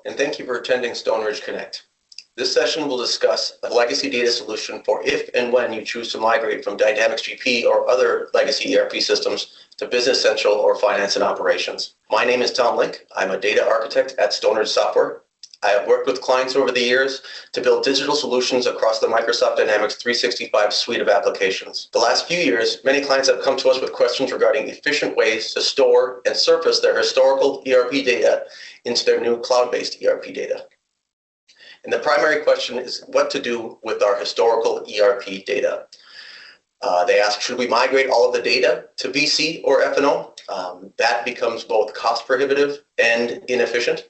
and thank you for attending Stoneridge Connect. This session will discuss a legacy data solution for if and when you choose to migrate from Dynamics GP or other legacy ERP systems to Business Central or Finance and Operations. My name is Tom Link. I'm a data architect at Stoneridge Software. I have worked with clients over the years to build digital solutions across the Microsoft Dynamics 365 suite of applications. The last few years, many clients have come to us with questions regarding efficient ways to store and surface their historical ERP data into their new cloud-based ERP data. And the primary question is what to do with our historical ERP data. They ask, should we migrate all of the data to BC or F&O? That becomes both cost prohibitive and inefficient.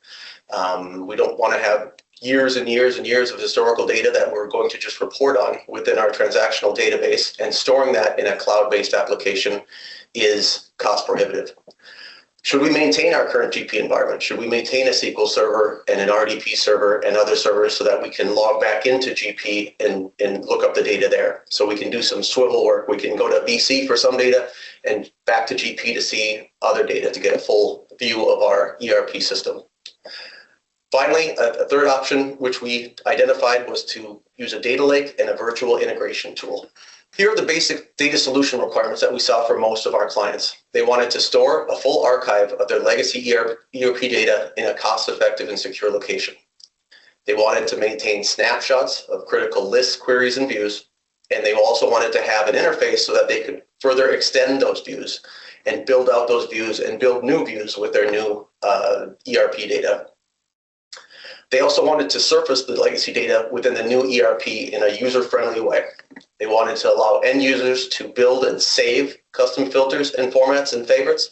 We don't want to have years and years and years of historical data that we're going to just report on within our transactional database, and storing that in a cloud-based application is cost prohibitive. Should we maintain our current GP environment? Should we maintain a SQL server and an RDP server and other servers so that we can log back into GP and look up the data there? So we can do some swivel work. We can go to BC for some data and back to GP to see other data to get a full view of our ERP system. Finally, a third option which we identified was to use a data lake and a virtual integration tool. Here are the basic data solution requirements that we saw for most of our clients. They wanted to store a full archive of their legacy ERP data in a cost-effective and secure location. They wanted to maintain snapshots of critical lists, queries, and views, and they also wanted to have an interface so that they could further extend those views and build out those views and build new views with their new ERP data. They also wanted to surface the legacy data within the new ERP in a user-friendly way. They wanted to allow end users to build and save custom filters and formats and favorites.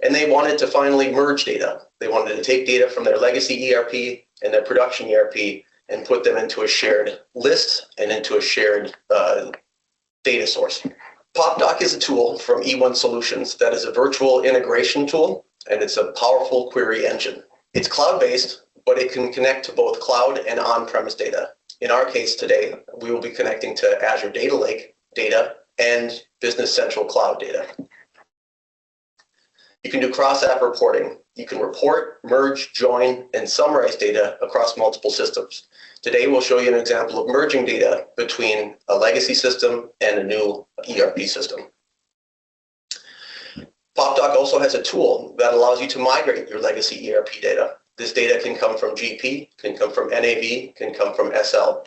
And they wanted to finally merge data. They wanted to take data from their legacy ERP and their production ERP and put them into a shared list and into a shared data source. Popdock is a tool from E1 Solutions that is a virtual integration tool, and it's a powerful query engine. It's cloud-based, but it can connect to both cloud and on-premise data. In our case today, we will be connecting to Azure Data Lake data and Business Central Cloud data. You can do cross-app reporting. You can report, merge, join, and summarize data across multiple systems. Today, we'll show you an example of merging data between a legacy system and a new ERP system. Popdock also has a tool that allows you to migrate your legacy ERP data. This data can come from GP, can come from NAV, can come from SL.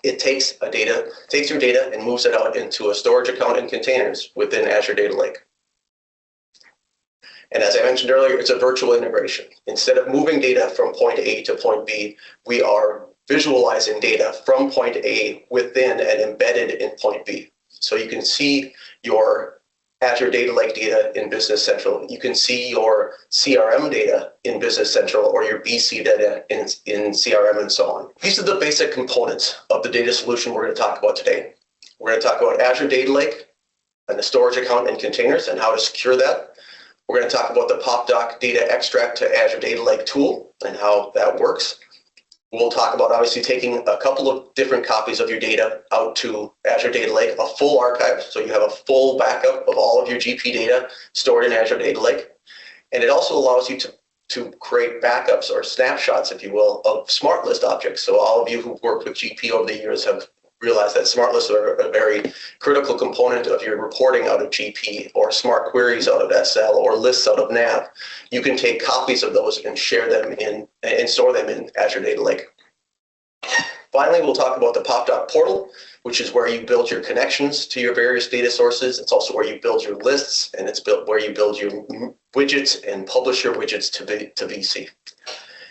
It takes your data and moves it out into a storage account and containers within Azure Data Lake. And as I mentioned earlier, it's a virtual integration. Instead of moving data from point A to point B, we are visualizing data from point A within and embedded in point B. So you can see your Azure Data Lake data in Business Central. You can see your CRM data in Business Central or your BC data in CRM and so on. These are the basic components of the data solution we're going to talk about today. We're going to talk about Azure Data Lake and the storage account and containers and how to secure that. We're going to talk about the Popdock data extract to Azure Data Lake tool and how that works. We'll talk about obviously taking a couple of different copies of your data out to Azure Data Lake, a full archive, so you have a full backup of all of your GP data stored in Azure Data Lake. And it also allows you to create backups or snapshots, if you will, of smart list objects. So all of you who've worked with GP over the years have realized that smart lists are a very critical component of your reporting out of GP, or smart queries out of SL, or lists out of NAV. You can take copies of those and share them in and store them in Azure Data Lake. Finally, we'll talk about the Popdock portal, which is where you build your connections to your various data sources. It's also where you build your lists, and it's where you build your widgets and publish your widgets to VC.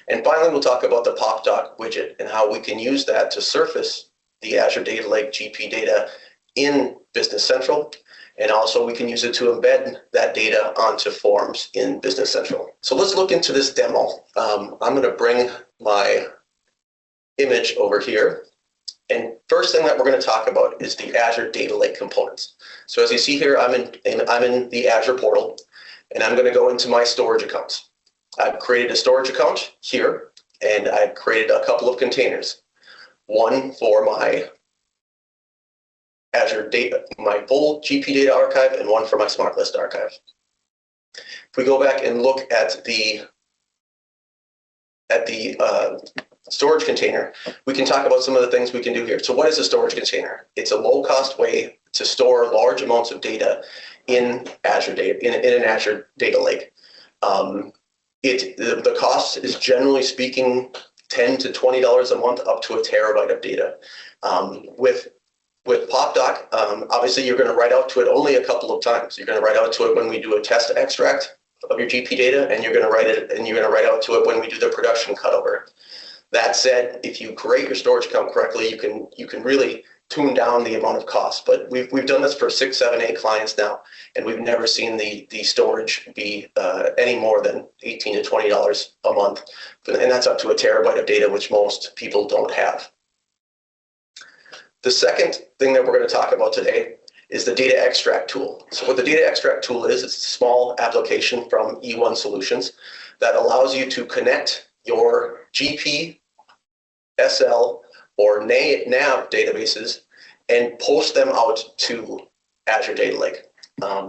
And finally, we'll talk about the Popdock widget and how we can use that to surface the Azure Data Lake GP data in Business Central, and also we can use it to embed that data onto forms in Business Central. So let's look into this demo. I'm going to bring my image over here, and first thing that we're going to talk about is the Azure Data Lake components. So as you see here, I'm in the Azure portal, and I'm going to go into my storage accounts. I've created a storage account here, and I've created a couple of containers. One for my Azure data, my full GP data archive, and one for my smart list archive. If we go back and look at the at the storage container, we can talk about some of the things we can do here. So what is a storage container? It's a low-cost way to store large amounts of data in Azure data in an Azure data lake. The cost is generally speaking $10 to $20 a month, up to a terabyte of data. With Popdock, obviously you're going to write out to it only a couple of times. You're going to write out to it when we do a test extract of your GP data, and you're going to write out to it when we do the production cutover. That said, if you create your storage account correctly, you can really tune down the amount of cost. But we've done this for 6, 7, 8 clients now, and we've never seen the storage be any more than $18 to $20 a month, and that's up to a terabyte of data, which most people don't have. The second thing that we're going to talk about today is the data extract tool. So what the data extract tool is, it's a small application from E1 Solutions that allows you to connect your GP, SL, or NAV databases and post them out to Azure Data Lake.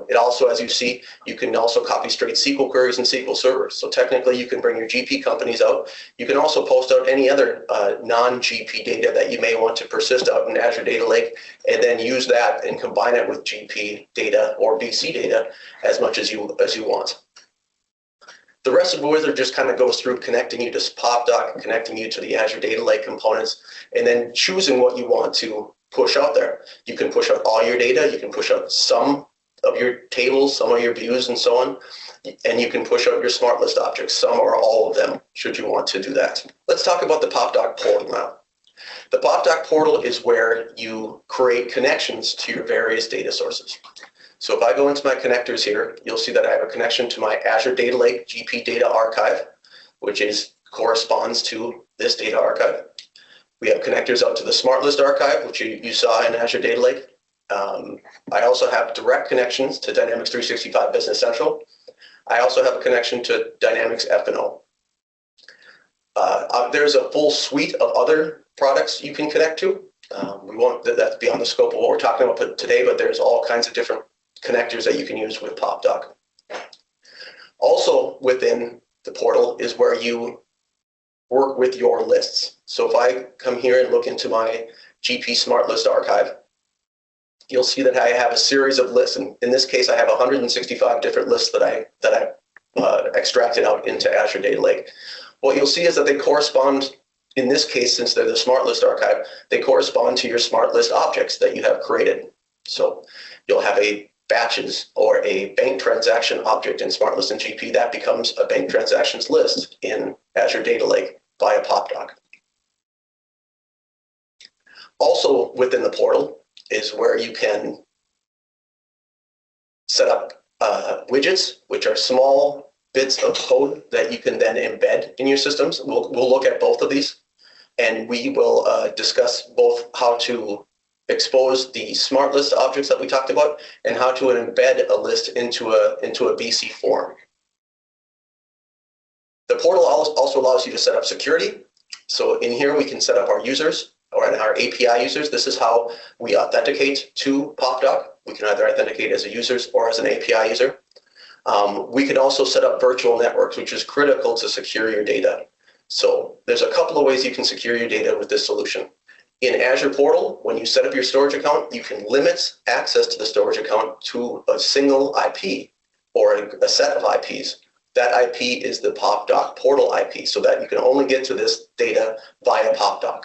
It also, as you see, you can also copy straight SQL queries and SQL servers. So technically, you can bring your GP companies out. You can also post out any other non-GP data that you may want to persist out in Azure Data Lake, and then use that and combine it with GP data or BC data as much as you want. The rest of the wizard just kind of goes through connecting you to Popdock, connecting you to the Azure Data Lake components, and then choosing what you want to push out there. You can push out all your data. You can push out some of your tables, some of your views, and so on. And you can push out your smart list objects, some or all of them, should you want to do that. Let's talk about the Popdock portal now. The Popdock portal is where you create connections to your various data sources. So if I go into my connectors here, you'll see that I have a connection to my Azure Data Lake GP data archive, which corresponds to this data archive. We have connectors out to the smart list archive, which you saw in Azure Data Lake. I also have direct connections to Dynamics 365 Business Central. I also have a connection to Dynamics F&O. There's a full suite of other products you can connect to. We won't that's beyond the scope of what we're talking about today, but there's all kinds of different connectors that you can use with Popdock. Also within the portal is where you work with your lists. So if I come here and look into my GP Smart List archive, you'll see that I have a series of lists. And in this case, I have 165 different lists that I extracted out into Azure Data Lake. What you'll see is that they correspond, in this case, since they're the Smart List archive, they correspond to your Smart List objects that you have created. So you'll have a batches or a bank transaction object in Smart List and GP that becomes a bank transactions list in Azure Data Lake via Popdock. Also within the portal is where you can set up widgets, which are small bits of code that you can then embed in your systems. We'll look at both of these, and we will discuss both how to expose the smart list objects that we talked about and how to embed a list into a BC form. The portal also allows you to set up security. So in here, we can set up our users or our API users. This is how we authenticate to Popdock. We can either authenticate as a user or as an API user. We can also set up virtual networks, which is critical to secure your data. So there's a couple of ways you can secure your data with this solution. In Azure Portal, when you set up your storage account, you can limit access to the storage account to a single IP or a set of IPs. That IP is the Popdock portal IP, so that you can only get to this data via Popdock.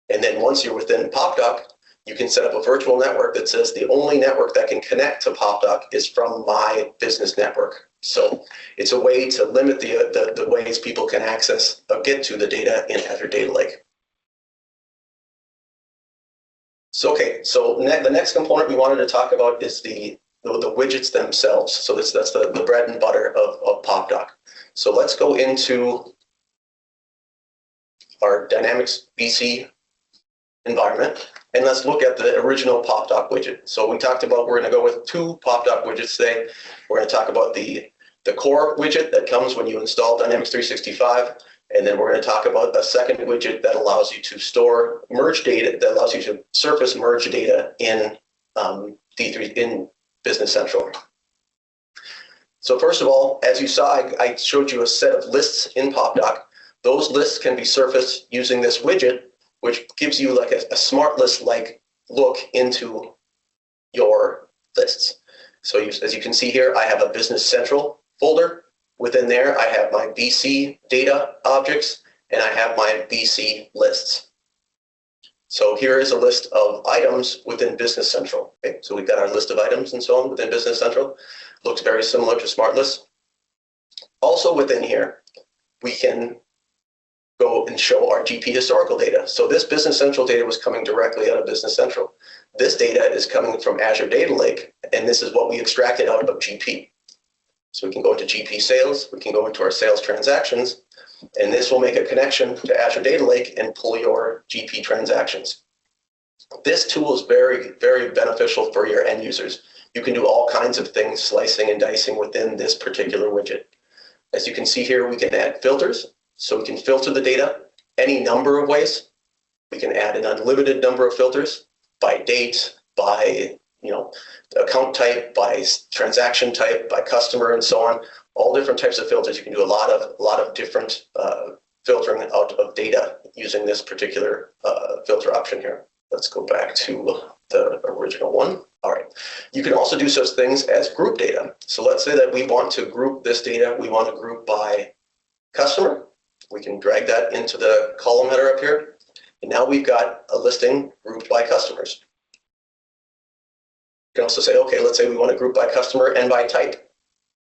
And then once you're within Popdock, you can set up a virtual network that says the only network that can connect to Popdock is from my business network. So it's a way to limit the ways people can access or get to the data in Azure Data Lake. So the next component we wanted to talk about is the widgets themselves. So that's the bread and butter of Popdock. So let's go into our Dynamics BC environment, and let's look at the original Popdock widget. So we talked about, we're going to go with 2 Popdock widgets today. We're going to talk about the core widget that comes when you install Dynamics 365, and then we're going to talk about a second widget that allows you to store merge data, that allows you to surface merge data in D3 in Business Central. So first of all, as you saw, I showed you a set of lists in Popdock. Those lists can be surfaced using this widget, which gives you like a smart list-like look into your lists. So as you can see here, I have a Business Central folder. Within there, I have my BC data objects, and I have my BC lists. So here is a list of items within Business Central. Okay, so we've got our list of items and so on within Business Central. Looks very similar to Smart Lists. Also within here, we can go and show our GP historical data. So this Business Central data was coming directly out of Business Central. This data is coming from Azure Data Lake, and this is what we extracted out of GP. So we can go into GP sales, we can go into our sales transactions, and this will make a connection to Azure Data Lake and pull your GP transactions. This tool is very, very beneficial for your end users. You can do all kinds of things, slicing and dicing within this particular widget. As you can see here, we can add filters. So we can filter the data any number of ways. We can add an unlimited number of filters by date, by account type, by transaction type, by customer, and so on. All different types of filters. You can do a lot of different filtering out of data using this particular filter option here. Let's go back to the original one. All right. You can also do such things as group data. So let's say that we want to group this data. We want to group by customer. We can drag that into the column header up here. And now we've got a listing grouped by customers. You can also say, okay, let's say we want to group by customer and by type.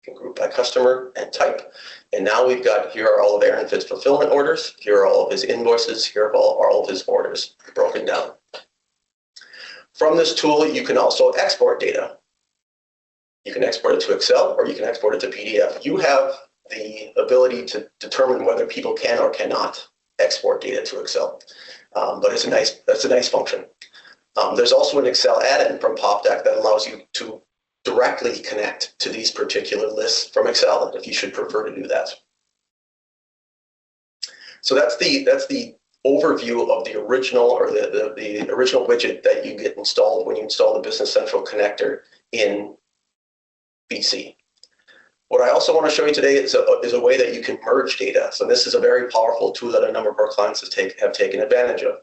You can group by customer and type. And now we've got, here are all of Aaron Fitt's fulfillment orders. Here are all of his invoices. Here are all of his orders broken down. From this tool, you can also export data. You can export it to Excel or you can export it to PDF. You have the ability to determine whether people can or cannot export data to Excel. But that's a nice function. There's also an Excel add-in from Popdock that allows you to directly connect to these particular lists from Excel if you should prefer to do that. So that's the overview of the original or the original widget that you get installed when you install the Business Central connector in BC. What I also want to show you today is a way that you can merge data. So this is a very powerful tool that a number of our clients have taken advantage of.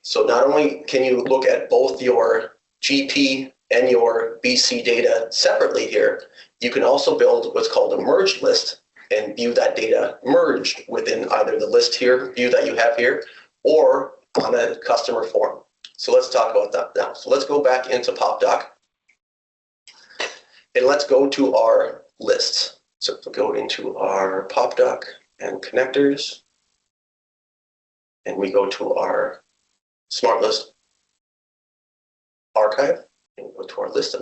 So not only can you look at both your GP and your BC data separately here, you can also build what's called a merged list and view that data merged within either the list here, view that you have here, or on a customer form. So let's talk about that now. So let's go back into Popdock and let's go to our lists. So we'll go into our Popdock and connectors, and we go to our Smart List archive and go to our list.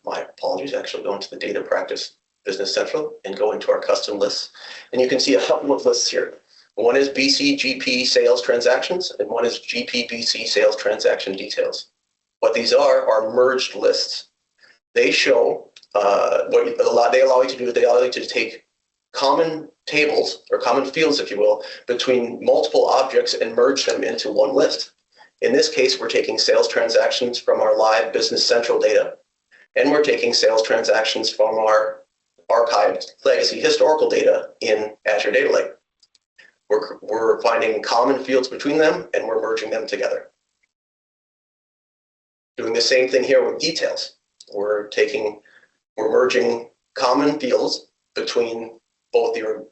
My apologies, actually go into the Data Practice Business Central and go into our custom lists. And you can see a couple of lists here. One is BC GP sales transactions, and one is GP BC sales transaction details. What these are merged lists. They show what they allow you to do. They allow you to take common tables or common fields, if you will, between multiple objects and merge them into one list. In this case, we're taking sales transactions from our live Business Central data, and we're taking sales transactions from our archived legacy historical data in Azure Data Lake. We're finding common fields between them, and we're merging them together. Doing the same thing here with details. We're merging common fields between both your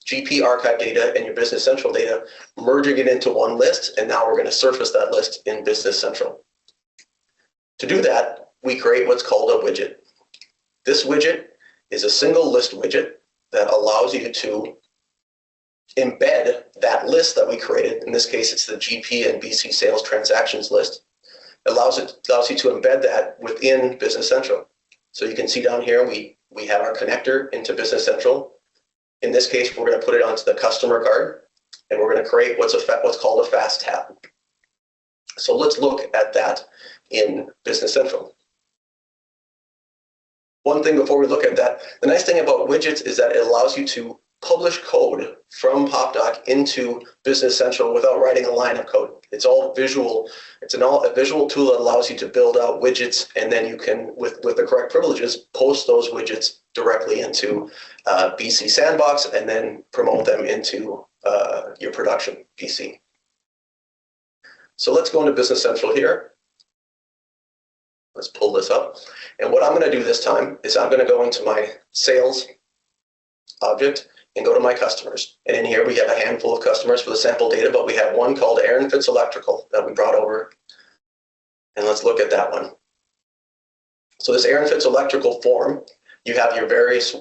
GP archive data and your Business Central data, merging it into one list, and now we're going to surface that list in Business Central. To do that, we create what's called a widget. This widget is a single list widget that allows you to embed that list that we created. In this case, it's the GP and BC sales transactions list. It allows you to embed that within Business Central. So you can see down here, we have our connector into Business Central. In this case, we're going to put it onto the customer card, and we're going to create what's called a fast tab. So let's look at that in Business Central. One thing before we look at that, the nice thing about widgets is that it allows you to publish code from Popdock into Business Central without writing a line of code. It's all visual. It's a visual tool that allows you to build out widgets, and then you can, with the correct privileges, post those widgets directly into BC Sandbox and then promote them into your production PC. So let's go into Business Central here. Let's pull this up. And what I'm going to do this time is I'm going to go into my sales object and go to my customers. And in here we have a handful of customers for the sample data, but we have one called Aaron Fitz Electrical that we brought over. And let's look at that one. So this Aaron Fitz Electrical form, you have your various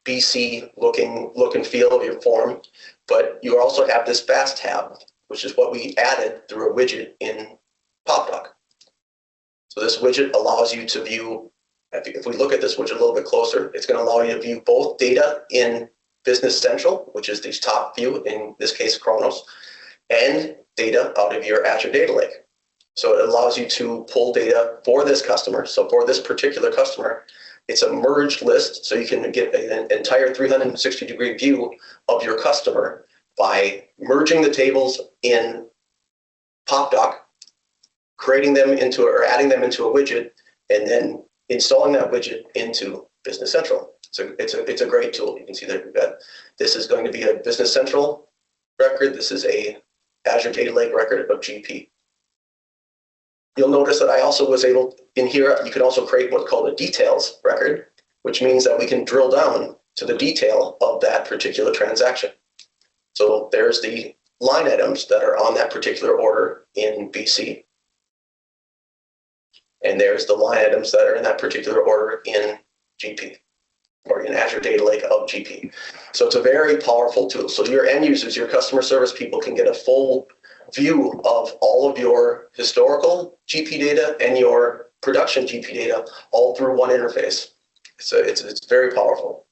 BC look and feel of your form, but you also have this fast tab, which is what we added through a widget in Popdock. So this widget allows you to view, if we look at this widget a little bit closer, it's going to allow you to view both data in Business Central, which is the top view, in this case Kronos, and data out of your Azure Data Lake. So it allows you to pull data for this customer. So for this particular customer, it's a merged list, so you can get an entire 360-degree view of your customer by merging the tables in Popdock, creating them into or adding them into a widget, and then installing that widget into Business Central. So it's a great tool. You can see that we've got, this is going to be a Business Central record. This is a Azure Data Lake record of GP. You'll notice that I also was able, in here, you can also create what's called a details record, which means that we can drill down to the detail of that particular transaction. So there's the line items that are on that particular order in BC. And there's the line items that are in that particular order in GP, or in Azure Data Lake of GP. So it's a very powerful tool. So your end users, your customer service people, can get a full view of all of your historical GP data and your production GP data all through one interface. So it's very powerful.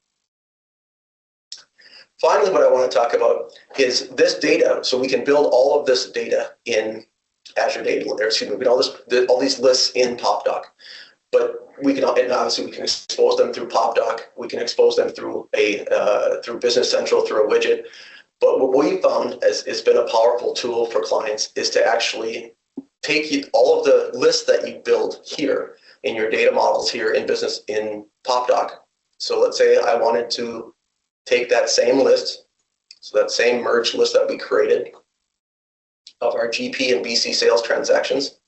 Finally, what I want to talk about is this data. So we can build all of this data in Azure Data, or excuse me, we can all these lists in Popdock. But we can, and obviously we can expose them through Popdock. We can expose them through through Business Central, through a widget. But what we found has been a powerful tool for clients is to actually take all of the lists that you build here in your data models here in Popdock. So let's say I wanted to take that same list, so that same merged list that we created of our GP and BC sales transactions.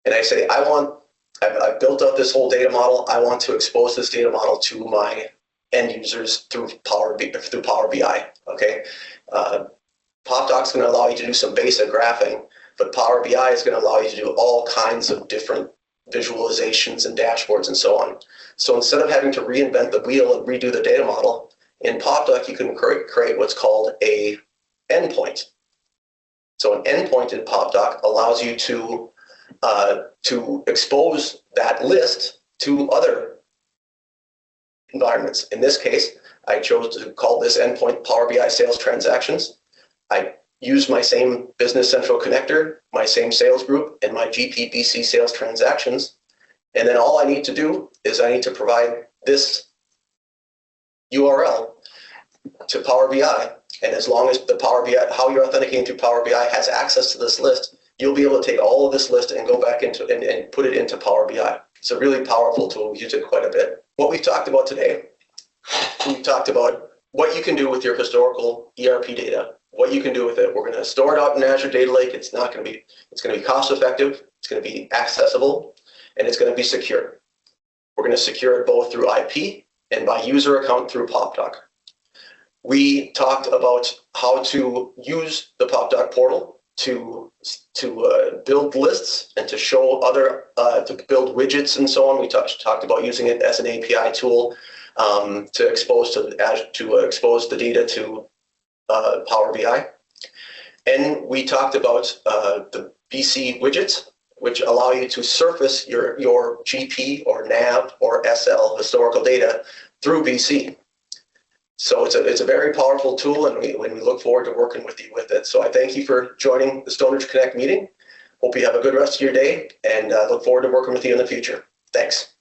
And I say, I've built up this whole data model. I want to expose this data model to my end users through Power BI. Okay, Popdock's going to allow you to do some basic graphing, but Power BI is going to allow you to do all kinds of different visualizations and dashboards and so on. So instead of having to reinvent the wheel and redo the data model, in Popdock you can create what's called a endpoint. So an endpoint in Popdock allows you to expose that list to other environments. In this case, I chose to call this endpoint Power BI Sales Transactions. I use my same Business Central connector, my same sales group, and my GPBC sales transactions. And then all I need to do is I need to provide this URL to Power BI. And as long as the Power BI, how you're authenticating through Power BI has access to this list, you'll be able to take all of this list and go back into and put it into Power BI. It's a really powerful tool. We use it quite a bit. What we've talked about today, we've talked about what you can do with your historical ERP data, what you can do with it. We're going to store it out in Azure Data Lake. It's going to be cost effective. It's going to be accessible, and it's going to be secure. We're going to secure it both through IP and by user account through Popdock. We talked about how to use the Popdock portal to build lists and to show to build widgets and so on. We talked about using it as an API tool to expose the data to Power BI. And we talked about the BC widgets, which allow you to surface your GP or NAV or SL historical data through BC. So it's a very powerful tool, and we look forward to working with you with it. So I thank you for joining the Stoneridge Connect meeting. Hope you have a good rest of your day, and look forward to working with you in the future. Thanks.